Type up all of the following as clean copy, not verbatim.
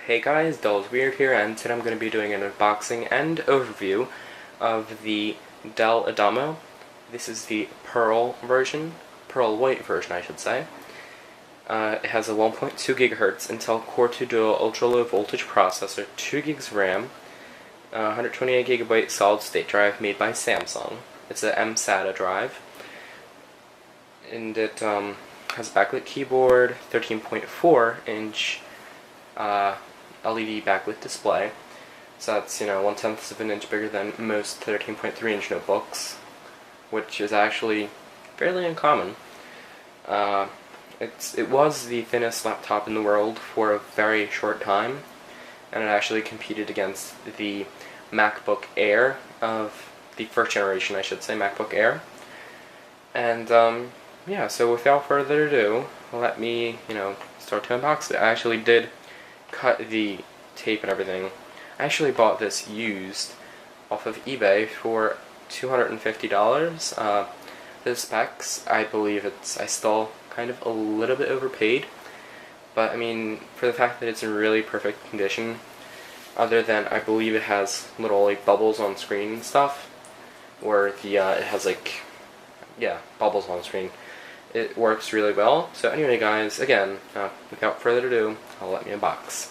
Hey guys, Dell's Weird here, and today I'm going to be doing an unboxing and overview of the Dell Adamo. This is the Pearl White version I should say. It has a 1.2 GHz Intel Core 2 Duo Ultra Low Voltage processor, 2 gigs RAM, 128 GB solid state drive made by Samsung. It's a mSATA drive, and it has a backlit keyboard, 13.4-inch LED backlit display, so that's 1/10 of an inch bigger than most 13.3-inch notebooks, which is actually fairly uncommon. It was the thinnest laptop in the world for a very short time, and it actually competed against the MacBook Air of the first generation, I should say, MacBook Air. And yeah, so without further ado, let me start to unbox it. I actually did cut the tape and everything. I actually bought this used off of eBay for $250. The specs, I believe I still kind of a little bit overpaid, but I mean, for the fact that it's in really perfect condition, other than I believe it has little bubbles on screen and stuff, where it has bubbles on screen. It works really well. So anyway guys, again, without further ado, let me unbox.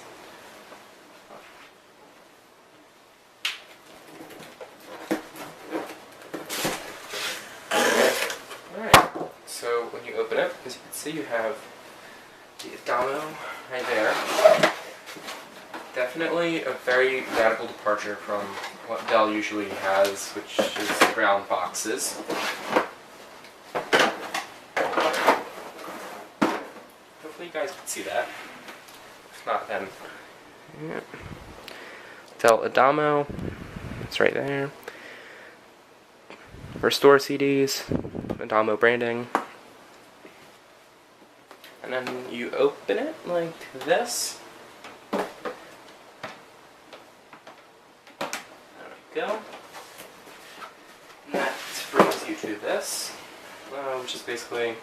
Alright, so when you open it, as you can see, you have the Adamo right there. Definitely a very radical departure from what Dell usually has, which is round boxes. Hopefully you guys can see that. If not, then yeah. Dell Adamo, it's right there. Restore CDs, Adamo branding, and then you open it like this. There we go. And that brings you to this, which is basically,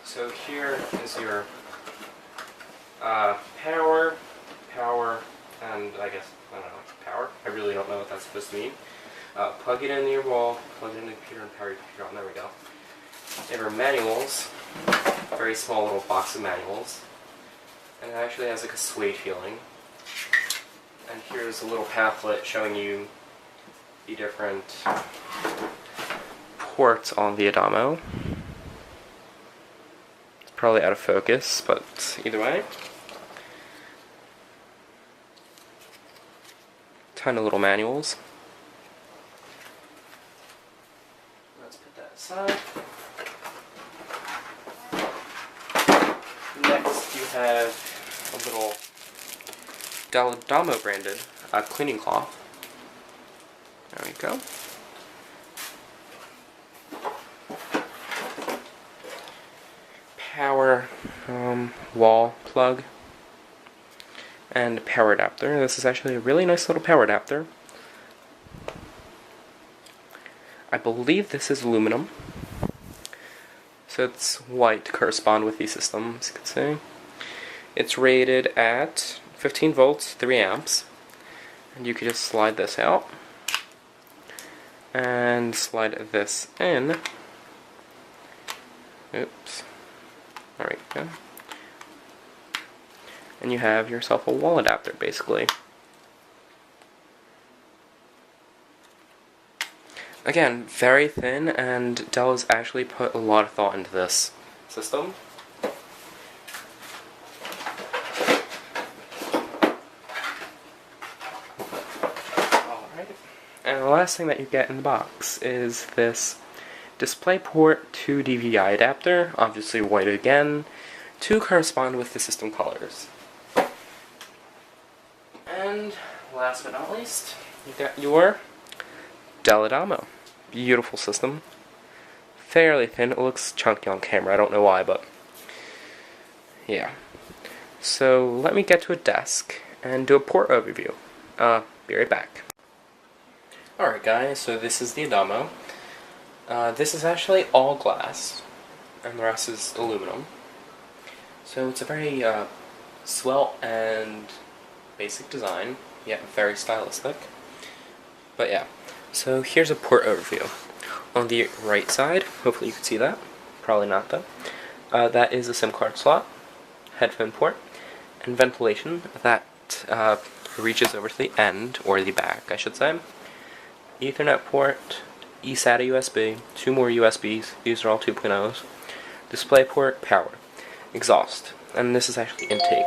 So here is your power, and I don't know, power? I really don't know what that's supposed to mean. Plug it into your wall, plug it into the computer, and power your computer on. There we go. There are manuals, a very small little box of manuals, and it actually has like a suede feeling. And here's a little pamphlet showing you the different ports on the Adamo. It's probably out of focus, but either way. Ton of little manuals. Let's put that aside. Next you have a little Dell Adamo branded cleaning cloth. There we go. Power wall plug and power adapter. This is actually a really nice little power adapter. I believe this is aluminum, so it's white to correspond with the system, as you can see. It's rated at 15 volts, 3 amps, and you can just slide this out and slide this in. Oops. There we go. And you have yourself a wall adapter, basically. Again, very thin, and Dell has actually put a lot of thought into this system. Alright. And the last thing that you get in the box is this DisplayPort to DVI adapter, obviously white again, to correspond with the system colors. And last but not least, you got your Dell Adamo. Beautiful system. Fairly thin. It looks chunky on camera. I don't know why, but yeah. So let me get to a desk and do a port overview. Be right back. Alright guys, so this is the Adamo. This is actually all glass, and the rest is aluminum. So it's a very Swell and basic design, yet very stylistic. But yeah, so here's a port overview. On the right side, hopefully you can see that, probably not though, that is a SIM card slot, headphone port, and ventilation that reaches over to the end, or the back I should say. Ethernet port, eSATA USB, 2 more USBs, these are all 2.0s, display port, power, exhaust, and this is actually intake.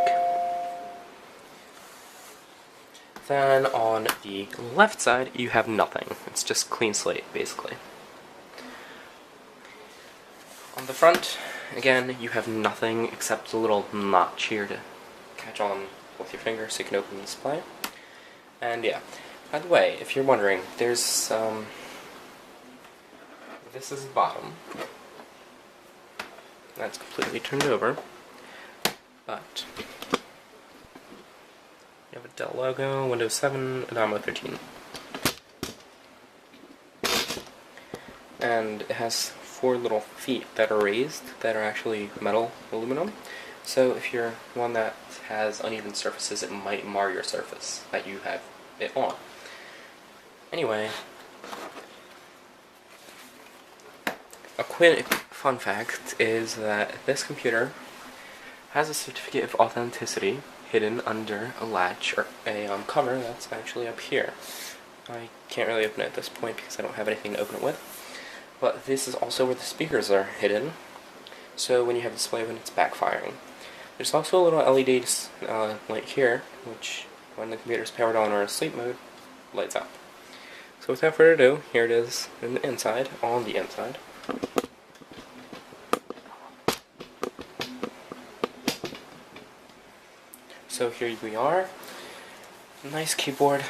Then on the left side, you have nothing. It's just clean slate, basically. On the front, again, you have nothing except a little notch here to catch on with your finger so you can open the display. And yeah, by the way, if you're wondering, there's this is the bottom. That's completely turned over, but you have a Dell logo, Windows 7, Adamo 13. And it has 4 little feet that are raised, that are actually metal aluminum. So if you're one that has uneven surfaces, it might mar your surface that you have it on. Anyway, a quick fun fact is that this computer has a certificate of authenticity hidden under a latch or a cover that's actually up here. I can't really open it at this point because I don't have anything to open it with. But this is also where the speakers are hidden, so when you have display when it's backfiring. There's also a little LED light here, which when the computer is powered on or in sleep mode, lights up. So without further ado, here it is in the inside, on the inside. So here we are. Nice keyboard,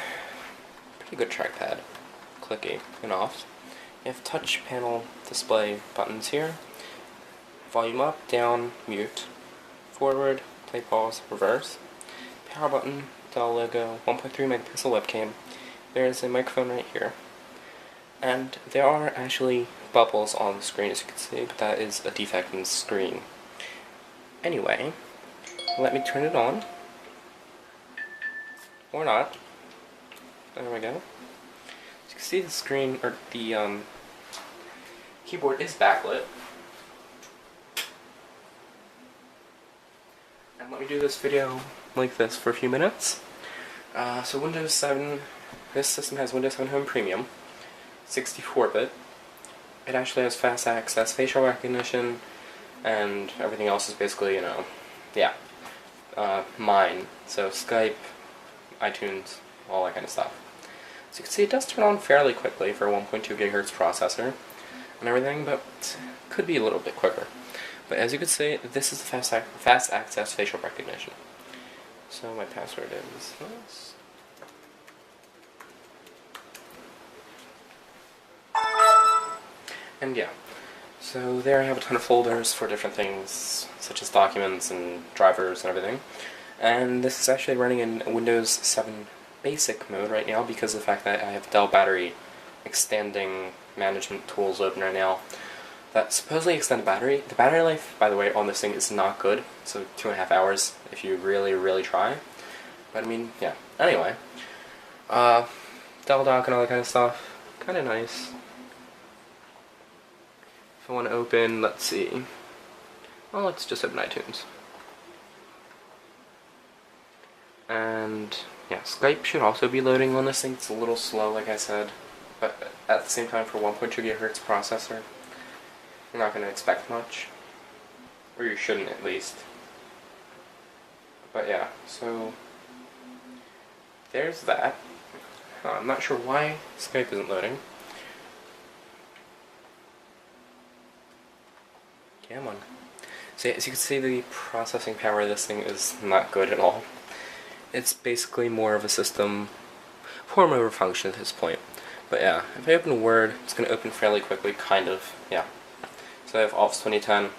pretty good trackpad, clicky and off. You have touch panel display buttons here. Volume up, down, mute, forward, play, pause, reverse. Power button, Dell logo, 1.3 megapixel webcam. There's a microphone right here. And there are actually bubbles on the screen, as you can see, but that is a defect in the screen. Anyway, let me turn it on. Or not. There we go. As you can see, the screen, or the keyboard is backlit. And let me do this video like this for a few minutes. So Windows 7, this system has Windows 7 Home Premium, 64-bit. It actually has fast access, facial recognition, and everything else is basically, you know, yeah, mine. So Skype, iTunes, all that kind of stuff. So you can see it does turn on fairly quickly for a 1.2 gigahertz processor and everything, but could be a little bit quicker. But as you can see, this is the fast access facial recognition. So my password is this. And yeah, so there I have a ton of folders for different things, such as documents and drivers and everything. And this is actually running in Windows 7 basic mode right now because of the fact that I have Dell battery extending management tools open right now that supposedly extend the battery. The battery life, by the way, on this thing is not good, so 2.5 hours if you really, really try. But I mean, yeah. Anyway, Dell dock and all that kind of stuff, kind of nice. If I want to open, let's see. Well, let's just open iTunes. And yeah, Skype should also be loading on this thing. It's a little slow, like I said, but at the same time, for 1.2 gigahertz processor, you're not going to expect much, or you shouldn't at least. But yeah, so there's that. I'm not sure why Skype isn't loading. Come on. So as you can see, the processing power of this thing is not good at all. It's basically more of a system form over function at this point. But yeah, if I open Word, it's going to open fairly quickly, kind of, yeah. So I have Office 2010.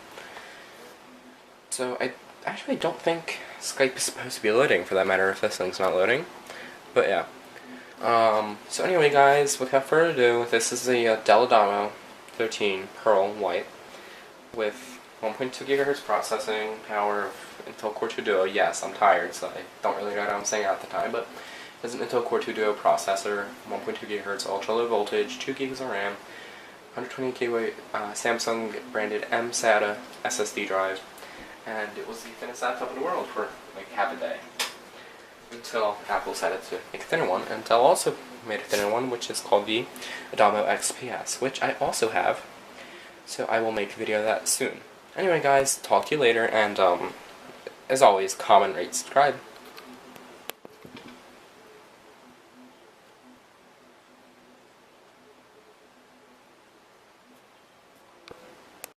So I actually don't think Skype is supposed to be loading, for that matter, if this thing's not loading. But yeah. So anyway, guys, without further ado, this is a Dell Adamo 13 Pearl White with 1.2 gigahertz processing power of Intel Core 2 Duo. Yes, I'm tired, so I don't really know what I'm saying at the time, but it's an Intel Core 2 Duo processor, 1.2 gigahertz, ultra low voltage, 2 gigs of RAM, 120 gigabyte Samsung branded M-SATA SSD drive, and it was the thinnest laptop in the world for like half a day. Until Apple decided to make a thinner one, and Dell also made a thinner one, which is called the Adamo XPS, which I also have, so I will make a video of that soon. Anyway guys, talk to you later, and as always, comment, rate, subscribe.